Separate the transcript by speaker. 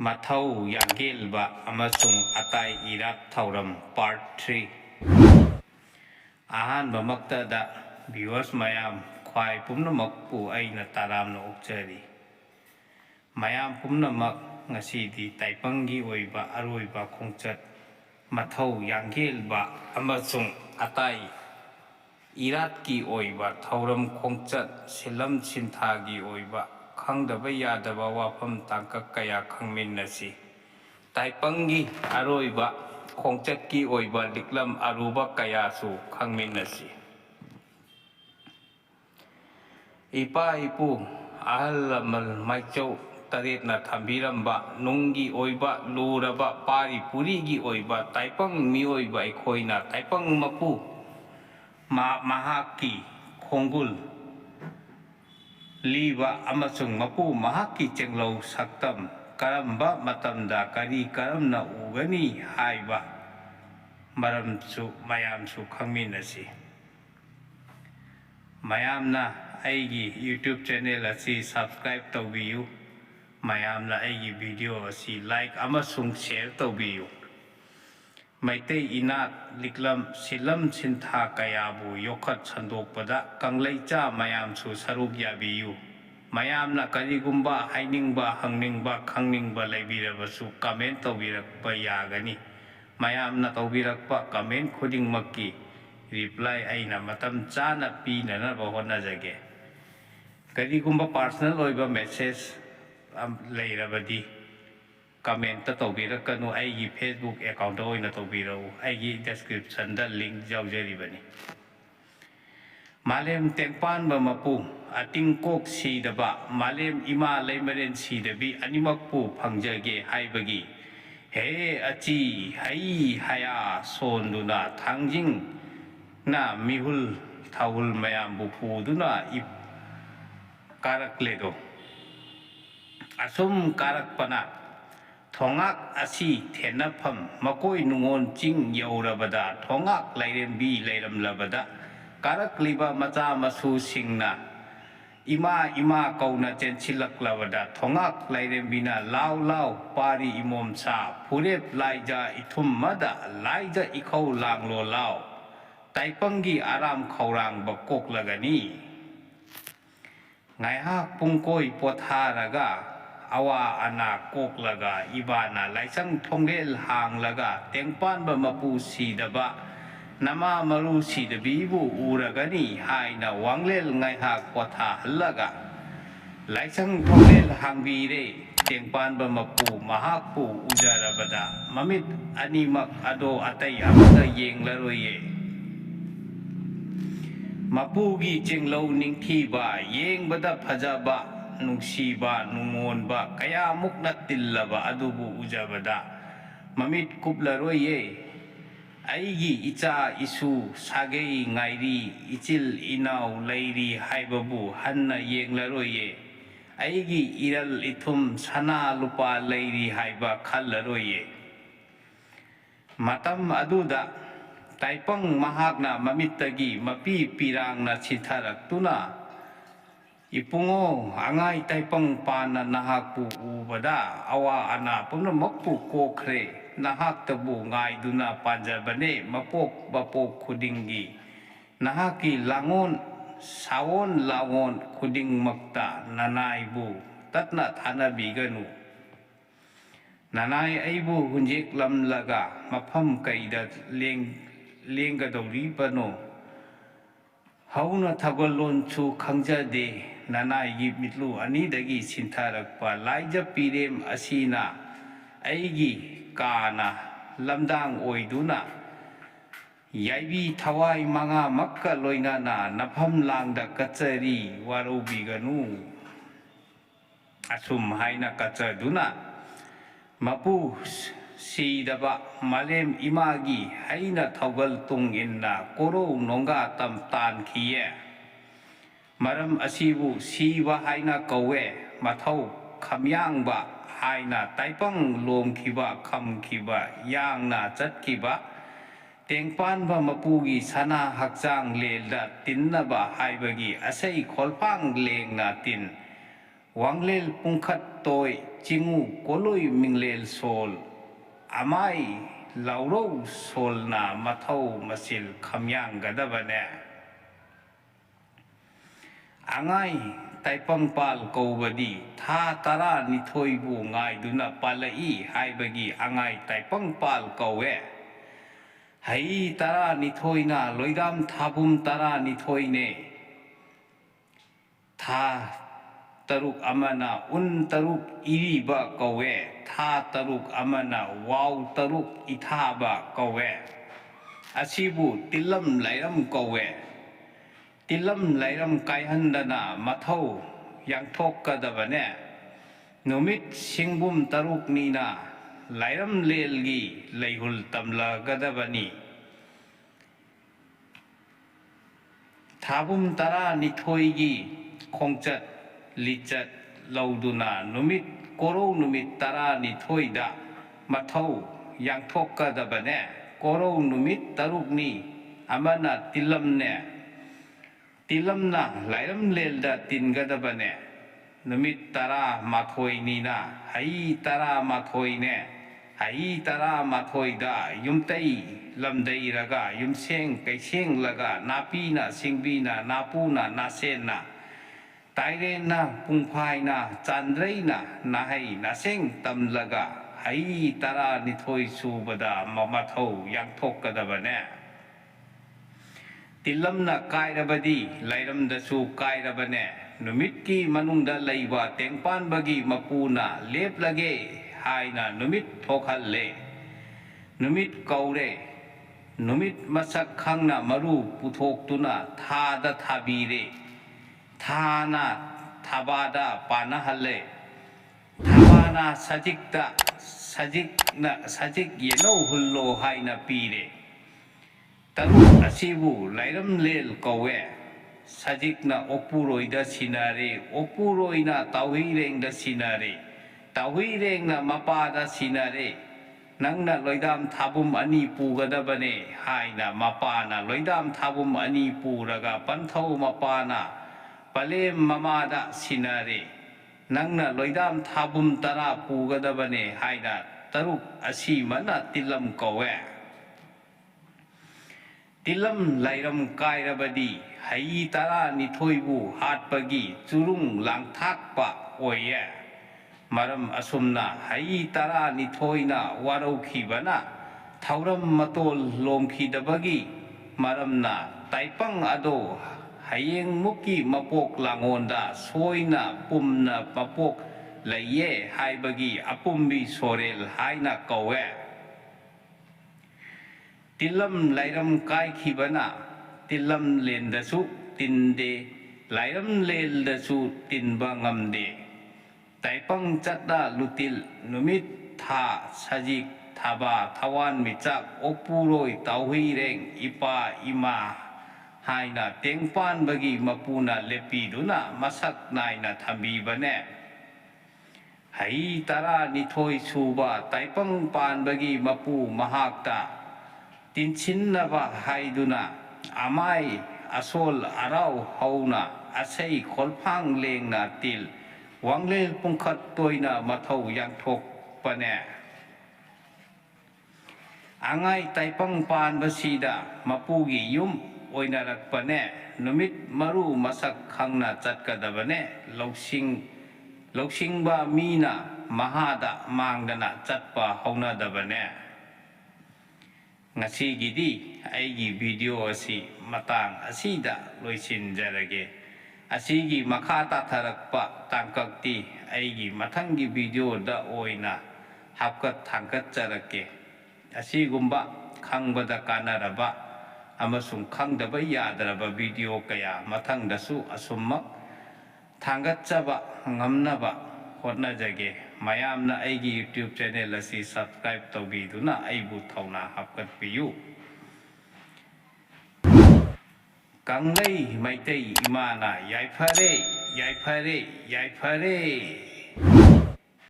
Speaker 1: ꯃꯊꯧ ꯌꯥꯡꯒꯦꯜꯕ ꯑꯃꯁꯨꯡ ꯑꯇꯥꯏ ꯏꯔꯥꯛ ꯊꯧꯔꯝ ꯄꯥꯔꯠ 3 ꯑꯍꯥꯟꯕꯃꯛꯇꯗ ꯚꯤꯌꯨꯋꯔꯁ ꯃꯌꯥꯝ ꯈ꯭ꯋꯥꯏ ꯄꯨꯝꯅꯃꯛꯄꯨ ꯑꯩꯅ ꯇꯔꯥꯝꯅ ꯑꯣꯛꯆꯔꯤ꯫ ꯃꯌꯥꯝ ꯄꯨꯝꯅꯃꯛ ꯉꯁꯤꯗꯤ ꯇꯥꯏꯄꯪꯒꯤ ꯑꯣꯏꯕ ꯑꯔꯣꯏꯕ ꯈꯣꯡꯆꯠ ꯃꯊꯧ ꯌꯥꯡꯒꯦꯜꯕ ꯑꯃꯁꯨꯡ ꯑꯇꯥꯏ ꯏꯔꯥꯠꯀꯤ ꯑꯣꯏꯕ ꯊꯧꯔꯝ ꯈꯣꯡꯆꯠ ꯁꯤꯂꯝ ꯁꯤꯟꯊꯥꯒꯤ ꯑꯣꯏꯕ ꯈꯪꯗꯕ ꯌꯥꯗꯕ ꯋꯥꯐꯝ ꯇꯥꯡꯀꯛ ꯀꯌꯥ ꯈꯪꯃꯤꯟꯅꯁꯤ꯫ ꯇꯥꯏꯄꯪꯒꯤ ꯑꯔꯣꯏꯕ ꯈꯣꯡꯆꯠꯀꯤ ꯑꯣꯏꯕ ꯂꯤꯛꯂꯝ ꯑꯔꯨꯕ ꯀꯌꯥꯁꯨ ꯈꯪꯃꯤꯟꯅꯁꯤ꯫ ꯏꯄꯥ-ꯏꯄꯨ ꯑꯍꯜ ꯂꯃꯟ ꯃꯥꯏꯆꯧ ꯇꯔꯦꯠꯅ ꯊꯝꯕꯤꯔꯝꯕ ꯅꯨꯡꯒꯤ ꯑꯣꯏꯕ ꯂꯨꯔꯕ ꯄꯥꯔꯤ ꯄꯨꯔꯤꯒꯤ ꯑꯣꯏꯕ ꯇꯥꯏꯄꯪ ꯃꯤꯑꯣꯏꯕ ꯑꯩꯈꯣꯏꯅ ꯇꯥꯏꯄꯪ ꯃꯄꯨ ꯃꯍꯥꯛꯀꯤ ꯈꯣꯡꯒꯨꯜ ꯂꯤꯕ ꯑꯃꯁꯨꯡ ꯃꯄꯨ ꯃꯍꯥꯛꯀꯤ ꯆꯦꯡꯂꯧ ꯁꯛꯇꯝ ꯀꯔꯝꯕ ꯃꯇꯝꯗ ꯀꯔꯝꯅ ꯎꯒꯅꯤ ꯍꯥꯏꯕ ꯃꯌꯥꯝꯁꯨ ꯈꯪꯃꯤꯟꯅꯁꯤ꯫ ꯃꯌꯥꯝꯅ ꯑꯩꯒꯤ ꯌꯨꯇ꯭ꯌꯨꯕ ꯆꯦꯅꯦꯜ ꯑꯁꯤ ꯁꯕꯁꯀ꯭ꯔꯥꯏꯕ ꯇꯧꯕꯤꯌꯨ꯫ ꯃꯌꯥꯝꯅ ꯑꯩꯒꯤ ꯚꯤꯗꯤꯑꯣ ꯑꯁꯤ ꯂꯥꯏꯛ ꯑꯃꯁꯨꯡ ꯁꯦꯌꯔ ꯇꯧꯕꯤꯌꯨ꯫ ꯃꯩꯇꯩ ꯏꯅꯥꯠ ꯂꯤꯛꯂꯝ ꯁꯤꯂꯝ ꯁꯤꯟꯊꯥ ꯀꯌꯥꯕꯨ ꯌꯣꯛꯈꯠ ꯁꯟꯗꯣꯛꯄꯗ ꯀꯪꯂꯩꯆꯥ ꯃꯌꯥꯝꯁꯨ ꯁꯔꯨꯛ ꯌꯥꯕꯤꯌꯨ꯫ ꯃꯌꯥꯝꯅ ꯀꯔꯤꯒꯨꯝꯕ ꯍꯥꯏꯅꯤꯡꯕ ꯍꯪꯅꯤꯡꯕ ꯈꯪꯅꯤꯡꯕ ꯂꯩꯕꯤꯔꯕꯁꯨ ꯀꯃꯦꯟ ꯇꯧꯕꯤꯔꯛꯄ ꯌꯥꯒꯅꯤ꯫ ꯃꯌꯥꯝꯅ ꯇꯧꯕꯤꯔꯛꯄ ꯀꯃꯦꯟ ꯈꯨꯗꯤꯡꯃꯛꯀꯤ ꯔꯤꯄ꯭ꯂꯥꯏ ꯑꯩꯅ ꯃꯇꯝ ꯆꯥꯅ ꯄꯤꯅꯅꯕ ꯍꯣꯠꯅꯖꯒꯦ꯫ ꯀꯔꯤꯒꯨꯝꯕ ꯄꯥꯔꯁꯣꯅꯦꯜ ꯑꯣꯏꯕ ꯃꯦꯁꯦꯖ ꯂꯩꯔꯕꯗꯤ ꯀꯃꯦꯟꯇ ꯇꯧꯕꯤꯔꯛꯀꯅꯨ, ꯑꯩꯒꯤ ꯐꯦꯁꯕꯨꯛ ꯑꯦꯀꯥꯎꯟꯇ ꯑꯣꯏꯅ ꯇꯧꯕꯤꯔꯛꯎ꯫ ꯑꯩꯒꯤ ꯗꯦꯁꯀ꯭ꯔꯤꯞꯁꯟꯗ ꯂꯤꯡꯛ ꯌꯥꯎꯖꯔꯤꯕꯅꯤ꯫ ꯃꯥꯂꯦꯝ ꯇꯦꯡꯄꯥꯟꯕ ꯃꯄꯨ ꯑꯇꯤꯡꯀꯣꯛ ꯁꯤꯗꯕ ꯃꯥꯂꯦꯝ ꯏꯃꯥ ꯂꯩꯃꯔꯦꯟ ꯁꯤꯗꯕꯤ ꯑꯅꯤꯃꯛꯄꯨ ꯐꯪꯖꯒꯦ ꯍꯥꯏꯕꯒꯤ ꯍꯦ ꯑꯆꯤ ꯍꯩ ꯍꯌꯥ ꯁꯣꯟꯗꯨꯅ ꯊꯥꯡꯖꯤꯡꯅ ꯃꯤꯍꯨꯜ ꯊꯥꯍꯨꯜ ꯃꯌꯥꯝꯕꯨ ꯄꯨꯗꯨꯅ ꯀꯥꯔꯛꯂꯦꯗꯣ꯫ ꯑꯁꯨꯝ ꯀꯥꯔꯛꯄꯅ ꯊꯣꯉꯥꯛ ꯑꯁꯤ ꯊꯦꯟꯅꯐꯝ ꯃꯀꯣꯏ ꯅꯨꯡꯉꯣꯟ ꯆꯤꯡ ꯌꯧꯔꯕꯗ ꯊꯣꯉꯥꯛ ꯂꯥꯏꯔꯦꯝꯕꯤ ꯂꯩꯔꯝꯂꯕꯗ ꯀꯥꯔꯛꯂꯤꯕ ꯃꯆꯥ ꯃꯁꯨꯁꯤꯡꯅ ꯏꯃꯥ ꯏꯃꯥ ꯀꯧꯅ ꯆꯦꯟꯁꯤꯜꯂꯛꯂꯕꯗ ꯊꯣꯉꯥꯛ ꯂꯥꯏꯔꯦꯝꯕꯤꯅ ꯂꯥꯎ ꯂꯥꯎ ꯄꯥꯔꯤ ꯏꯃꯣꯝꯁꯥ ꯐꯨꯔꯦꯞ ꯂꯥꯏꯖ ꯏꯊꯨꯝꯃꯗ ꯂꯥꯏꯖ ꯏꯈꯧ ꯂꯥꯡꯂꯣ ꯂꯥꯎ ꯇꯥꯏꯄꯪꯒꯤ ꯑꯔꯥꯝ ꯈꯧꯔꯥꯡꯕ ꯀꯣꯛꯂꯒꯅꯤ꯫ ꯉꯥꯏꯍꯥꯛ ꯄꯨꯡꯀꯣꯏ ꯄꯣꯊꯥꯔꯒ ꯑꯋꯥ ꯑꯅꯥ ꯀꯣꯛꯂꯒ ꯏꯕꯥꯅ ꯂꯥꯏꯁꯪ ꯊꯣꯡꯂꯦꯜ ꯍꯥꯡꯂꯒ ꯇꯦꯡꯄꯥꯟꯕ ꯃꯄꯨ ꯁꯤꯗꯕ ꯅꯃꯥ ꯃꯔꯨ ꯁꯤꯗꯕꯤꯕꯨ ꯎꯔꯒꯅꯤ ꯍꯥꯏꯅ ꯋꯥꯡꯂꯦꯜ ꯉꯥꯏꯍꯥꯛ ꯄꯣꯊꯥꯍꯜꯂꯒ ꯂꯥꯏꯁꯪ ꯊꯣꯡꯂꯦꯜ ꯍꯥꯡꯕꯤꯔꯦ꯫ ꯇꯦꯡꯄꯥꯟꯕ ꯃꯄꯨ ꯃꯍꯥꯛꯄꯨ ꯎꯖꯔꯕꯗ ꯃꯃꯤꯠ ꯑꯅꯤꯃꯛ ꯑꯗꯣ ꯑꯇꯩ ꯑꯃꯠꯇ ꯌꯦꯡꯂꯔꯣꯏꯌꯦ꯫ ꯃꯄꯨꯒꯤ ꯆꯦꯡꯂꯧ ꯅꯤꯡꯊꯤꯕ ꯌꯦꯡꯕꯗ ꯐꯖꯕ ꯅꯨꯡꯁꯤꯕ ꯅꯨꯡꯉꯣꯟꯕ ꯀꯌꯥꯃꯨꯛꯅ ꯇꯤꯜꯂꯕ ꯑꯗꯨꯕꯨ ꯎꯖꯕꯗ ꯃꯃꯤꯠ ꯀꯨꯞꯂꯔꯣꯏꯌꯦ꯫ ꯑꯩꯒꯤ ꯏꯆꯥ ꯏꯁꯨ ꯁꯥꯒꯩ ꯉꯥꯏꯔꯤ ꯏꯆꯤꯜ ꯏꯅꯥꯎ ꯂꯩꯔꯤ ꯍꯥꯏꯕꯕꯨ ꯍꯟꯅ ꯌꯦꯡꯂꯔꯣꯏꯌꯦ꯫ ꯑꯩꯒꯤ ꯏꯔꯜ ꯏꯊꯨꯝ ꯁꯅꯥ ꯂꯨꯄꯥ ꯂꯩꯔꯤ ꯍꯥꯏꯕ ꯈꯜꯂꯔꯣꯏꯌꯦ꯫ ꯃꯇꯝ ꯑꯗꯨꯗ ꯇꯥꯏꯄꯪ ꯃꯍꯥꯛꯅ ꯃꯃꯤꯠꯇꯒꯤ ꯃꯄꯤ ꯄꯤꯔꯥꯡꯅ ꯁꯤꯊꯔꯛꯇꯨꯅ ꯏꯄꯨꯉꯣ ꯑꯉꯥꯏ ꯇꯥꯏꯄꯪ ꯄꯥꯟꯅ ꯅꯍꯥꯛꯄꯨ ꯎꯕꯗ ꯑꯋꯥ ꯑꯅꯥ ꯄꯨꯝꯅꯃꯛꯄꯨ ꯀꯣꯛꯈ꯭ꯔꯦ꯫ ꯅꯍꯥꯛꯇꯕꯨ ꯉꯥꯏꯗꯨꯅ ꯄꯥꯟꯖꯕꯅꯦ ꯃꯄꯣꯛ ꯃꯄꯣꯛ ꯈꯨꯗꯤꯡꯒꯤ꯫ ꯅꯍꯥꯛꯀꯤ ꯂꯥꯡꯑꯣꯟ ꯁꯥꯑꯣꯟ ꯂꯥꯡꯑꯣꯟ ꯈꯨꯗꯤꯡꯃꯛꯇ ꯅꯅꯥꯏꯕꯨ ꯇꯠꯅ ꯊꯥꯅꯕꯤꯒꯅꯨ꯫ ꯅꯅꯥꯏ ꯑꯩꯕꯨ ꯍꯨꯟꯖꯦꯛꯂꯝꯂꯒ ꯃꯐꯝ ꯀꯩꯗ ꯂꯦꯡꯒꯗꯧꯔꯤꯕꯅꯣ? ꯍꯧꯅ ꯊꯧꯒꯜꯂꯣꯟꯁꯨ ꯈꯪꯖꯗꯦ꯫ ꯅꯅꯥꯏꯒꯤ ꯃꯤꯠꯂꯨ ꯑꯅꯤꯗꯒꯤ ꯁꯤꯟꯊꯔꯛꯄ ꯂꯥꯏꯖ ꯄꯤꯔꯦꯝ ꯑꯁꯤꯅ ꯑꯩꯒꯤ ꯀꯥꯅ ꯂꯝꯗꯥꯡ ꯑꯣꯏꯗꯨꯅ ꯌꯥꯏꯕꯤ ꯊꯋꯥꯏ ꯃꯉꯥꯃꯛꯀ ꯂꯣꯏꯅꯅ ꯅꯐꯝꯂꯥꯡꯗ ꯀꯠꯆꯔꯤ ꯋꯥꯔꯧꯕꯤꯒꯅꯨ꯫ ꯑꯁꯨꯝ ꯍꯥꯏꯅ ꯀꯠꯆꯗꯨꯅ ꯃꯄꯨ ꯁꯤꯗꯕ ꯃꯥꯂꯦꯝ ꯏꯃꯥꯒꯤ ꯍꯩꯅ ꯊꯧꯒꯜ ꯇꯨꯡ ꯏꯟꯅ ꯀꯣꯔꯧ ꯅꯣꯡꯒꯥ ꯇꯥꯟꯈꯤꯌꯦ꯫ ꯃꯔꯝ ꯑꯁꯤꯕꯨ ꯁꯤꯕ ꯍꯥꯏꯅ ꯀꯧꯋꯦ꯫ ꯃꯊꯧ ꯈꯝꯌꯥꯡꯕ ꯍꯥꯏꯅ ꯇꯥꯏꯄꯪ ꯂꯣꯝꯈꯤꯕ ꯈꯝꯈꯤꯕ ꯌꯥꯡꯅ ꯆꯠꯈꯤꯕ ꯇꯦꯡꯄꯥꯟꯕ ꯃꯄꯨꯒꯤ ꯁꯅꯥ ꯍꯛꯆꯥꯡ ꯂꯦꯜꯗ ꯇꯤꯟꯅꯕ ꯍꯥꯏꯕꯒꯤ ꯑꯁꯩ ꯈꯣꯜꯐꯥꯡ ꯂꯦꯡꯅ ꯇꯤꯟ Wanglel pungkhat toy chingu koloi minglel sol amai lauro sol na mathau masil khamyang gadabane angai taipangpal kobadi tha tara nithoi bu ngai duna palai haibagi angai taipangpal kowe hai tara nithoi na loidam thabum tara nithoi ne tha taruk amana taruk iriba kowe tha taruk amana wow taruk ithaba kowe asibu tilam lairam kowe tilam lairam kaihandana mathau yangthokadabane numit singbum taruk nina lairam lelgi leihul tamla gadabani thabum tara nithoigi khongchat lichat lauduna numit koro numit tara nithoida mathau yangthokadabane koro numit tarukni amana tilamne tilamna lairam lelda tingadabane numit tara mathoi nina hai tara mathoi ne hai tara mathoi da yumtai lamdai raga yumseng kaiseng laga napina singbina napuna nasena tairena pungphaina chandreina nahai naseng tamlaga hai tara nithoi subada mamathau yangthokadabane tilamna kairabadi lairamdasu kairabane numitki manungda leiba tengpanbagi mapuna leplage haina numit thokhalle numit kaure numit masak khangna maru puthoktuna thada thabire thana thabada panahalle thabana sajik yeno hullo haina pire taruk asibu lairam lel kowe sajikna opuroida sinare opuroina tawhirengda sinare tawhirengna mapada sinare nangna loidam thabum ani pugadabane haina mapana loidam thabum ani puraga panthau mapana palem mamada sinare nangna loidam thabum tara pugadabane haina taruk asimana tilam kowe tilam lairam kairabadi hai tara nithoibu hatpagi churung langthakpa oye maram asumna hai tara nithoina waraukhibana thauram matol lomkhidabagi maramna taipang ado hayeng muki mapok langonda soina pumna mapok laye haibagi apumbi sorel haina kawe tilam lairam kai khibana tilam lendasu tinde lairam leldasu tinba ngamde taipang chatda lutil numit tha sajik thaba thawan michak opuroi tauhireng ipa ima haina tengpan bagi mapuna lepiduna masak naina thambibane hai tara nithoi suba taipang pan bagi mapu mahakta tinchinnaba haiduna amai asol arau hauna asei kholphang lengna til wanglel pungkhat toina mathau yangthok pane angai taipang pan basida mapugi yum oinarakpane numit maru masak khangna chatkadabane loksingba mina mahada mangdana chatpa haunadabane ngasigidi aigi video asi matang asida loisinjarage asigi makha tatharakpa tangkakti aigi mathangi video da oina hapkat thangkat charake asigumba khangbada kanaraba amasung khangdaba yadaraba video kaya mathangdasu asummak thanggatchaba ngamnaba hotnajage mayamna aigi YouTube channel asi subscribe tawbiduna aibu thauna hapkatpiyu kanglei maitai imana yaifare